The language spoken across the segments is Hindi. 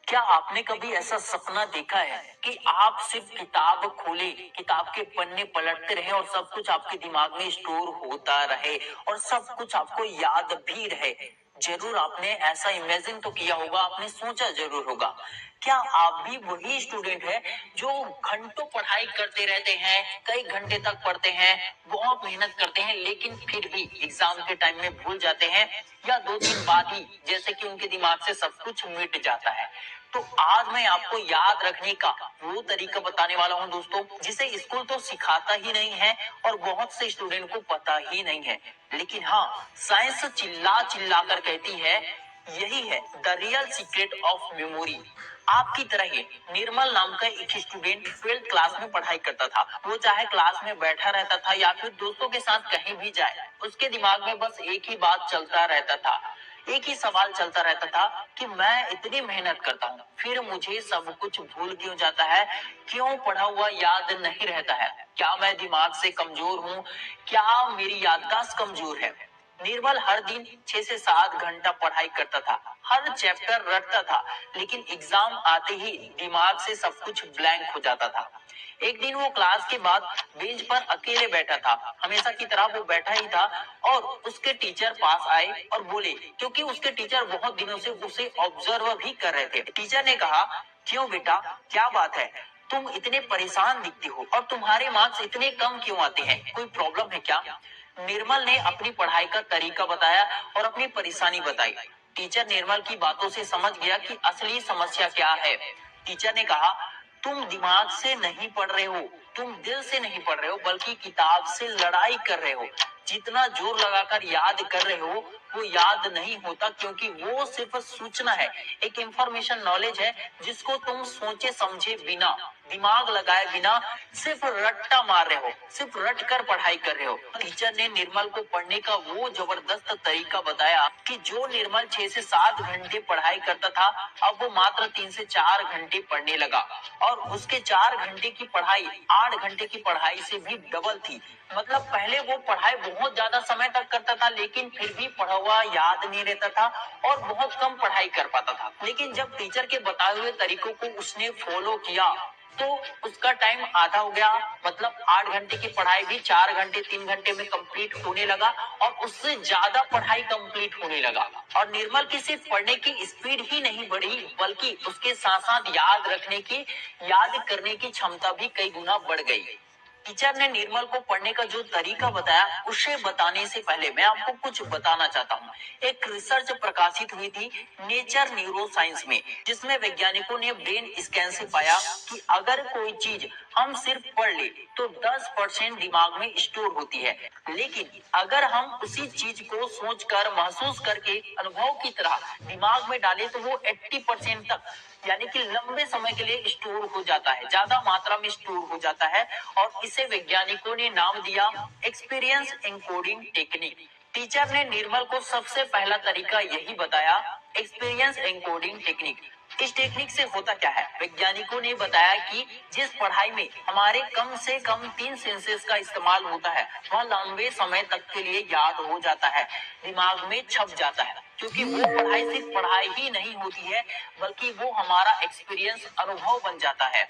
क्या आपने कभी ऐसा सपना देखा है कि आप सिर्फ किताब खोले, किताब के पन्ने पलटते रहे और सब कुछ आपके दिमाग में स्टोर होता रहे और सब कुछ आपको याद भी रहे? जरूर आपने ऐसा इमेजिन तो किया होगा, आपने सोचा जरूर होगा। क्या आप भी वही स्टूडेंट है जो घंटों पढ़ाई करते रहते हैं, कई घंटे तक पढ़ते हैं, बहुत मेहनत करते हैं, लेकिन फिर भी एग्जाम के टाइम में भूल जाते हैं या 2 दिन बाद ही जैसे कि उनके दिमाग से सब कुछ मिट जाता है? तो आज मैं आपको याद रखने का वो तरीका बताने वाला हूँ दोस्तों, जिसे स्कूल तो सिखाता ही नहीं है और बहुत से स्टूडेंट को पता ही नहीं है। लेकिन हाँ, साइंस चिल्ला चिल्ला कर कहती है यही है the real secret of memory. आपकी तरह ही निर्मल नाम का एक स्टूडेंट 12th क्लास में पढ़ाई करता था। वो चाहे क्लास में बैठा रहता था या फिर दोस्तों के साथ कहीं भी जाए, उसके दिमाग में बस एक ही बात चलता रहता था, एक ही सवाल चलता रहता था कि मैं इतनी मेहनत करता हूँ, फिर मुझे सब कुछ भूल क्यों जाता है? क्यों पढ़ा हुआ याद नहीं रहता है? क्या मैं दिमाग से कमजोर हूँ? क्या मेरी याददाश्त कमजोर है? निर्मल हर दिन 6 से 7 घंटा पढ़ाई करता था, हर चैप्टर रटता था, लेकिन एग्जाम आते ही दिमाग से सब कुछ ब्लैंक हो जाता था। एक दिन वो क्लास के बाद बेंच पर अकेले बैठा था, हमेशा की तरह वो बैठा ही था, और उसके टीचर पास आए और बोले, क्योंकि उसके टीचर बहुत दिनों से उसे ऑब्जर्व भी कर रहे थे। टीचर ने कहा, क्यों बेटा, क्या बात है? तुम इतने परेशान दिखते हो और तुम्हारे मार्क्स इतने कम क्यों आते हैं? कोई प्रॉब्लम है क्या? निर्मल ने अपनी पढ़ाई का तरीका बताया और अपनी परेशानी बताई। टीचर निर्मल की बातों से समझ गया कि असली समस्या क्या है। टीचर ने कहा, तुम दिमाग से नहीं पढ़ रहे हो, तुम दिल से नहीं पढ़ रहे हो, बल्कि किताब से लड़ाई कर रहे हो। जितना जोर लगाकर याद कर रहे हो वो याद नहीं होता, क्योंकि वो सिर्फ सूचना है, एक इंफॉर्मेशन नॉलेज है जिसको तुम सोचे समझे बिना, दिमाग लगाए बिना सिर्फ रट्टा मार रहे हो, सिर्फ रट कर पढ़ाई कर रहे हो। टीचर ने निर्मल को पढ़ने का वो जबरदस्त तरीका बताया कि जो निर्मल 6 से 7 घंटे पढ़ाई करता था, अब वो मात्र 3 से 4 घंटे पढ़ने लगा, और उसके 4 घंटे की पढ़ाई 8 घंटे की पढ़ाई से भी डबल थी। मतलब पहले वो पढ़ाई बहुत ज्यादा समय तक करता था, लेकिन फिर भी पढ़ा हुआ याद नहीं रहता था और बहुत कम पढ़ाई कर पाता था। लेकिन जब टीचर के बताए हुए तरीकों को उसने फॉलो किया तो उसका टाइम आधा हो गया, मतलब 8 घंटे की पढ़ाई भी 4 घंटे 3 घंटे में कंप्लीट होने लगा, और उससे ज्यादा पढ़ाई कंप्लीट होने लगा। और निर्मल की सिर्फ पढ़ने की स्पीड ही नहीं बढ़ी, बल्कि उसके साथ साथ याद रखने की, याद करने की क्षमता भी कई गुना बढ़ गई। टीचर ने निर्मल को पढ़ने का जो तरीका बताया, उसे बताने से पहले मैं आपको कुछ बताना चाहता हूँ। एक रिसर्च प्रकाशित हुई थी नेचर न्यूरो साइंस में, जिसमें वैज्ञानिकों ने ब्रेन स्कैन से पाया कि अगर कोई चीज हम सिर्फ पढ़ ले तो 10% दिमाग में स्टोर होती है, लेकिन अगर हम उसी चीज को सोचकर, महसूस करके, अनुभव की तरह दिमाग में डाले तो वो 80% तक, यानी कि लंबे समय के लिए स्टोर हो जाता है, ज्यादा मात्रा में स्टोर हो जाता है। और इसे वैज्ञानिकों ने नाम दिया एक्सपीरियंस एनकोडिंग टेक्निक। टीचर ने निर्मल को सबसे पहला तरीका यही बताया, एक्सपीरियंस एनकोडिंग टेक्निक। इस टेक्निक से होता क्या है? वैज्ञानिकों ने बताया कि जिस पढ़ाई में हमारे कम से कम 3 सेंसेस का इस्तेमाल होता है, वह लंबे समय तक के लिए याद हो जाता है, दिमाग में छप जाता है, क्योंकि वो पढ़ाई सिर्फ पढ़ाई ही नहीं होती है, बल्कि वो हमारा एक्सपीरियंस, अनुभव बन जाता है।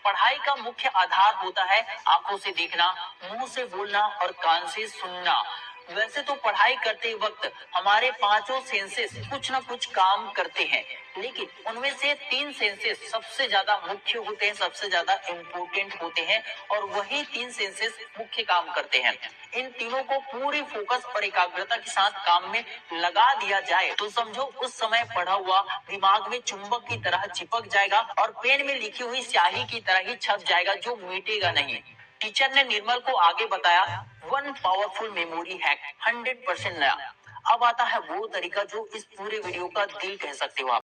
पढ़ाई का मुख्य आधार होता है आंखों से देखना, मुंह से बोलना और कान से सुनना। वैसे तो पढ़ाई करते वक्त हमारे पांचों सेंसेस कुछ ना कुछ काम करते हैं, लेकिन उनमें से 3 सेंसेस सबसे ज्यादा मुख्य होते हैं, सबसे ज्यादा इम्पोर्टेंट होते हैं, और वही 3 सेंसेस मुख्य काम करते हैं। इन तीनों को पूरी फोकस और एकाग्रता के साथ काम में लगा दिया जाए तो समझो उस समय पढ़ा हुआ दिमाग में चुंबक की तरह चिपक जाएगा और पेन में लिखी हुई स्याही की तरह ही छप जाएगा, जो मिटेगा नहीं। टीचर ने निर्मल को आगे बताया, वन पावरफुल मेमोरी हैक, 100% नया। अब आता है वो तरीका जो इस पूरे वीडियो का दिल कह सकते हो आप।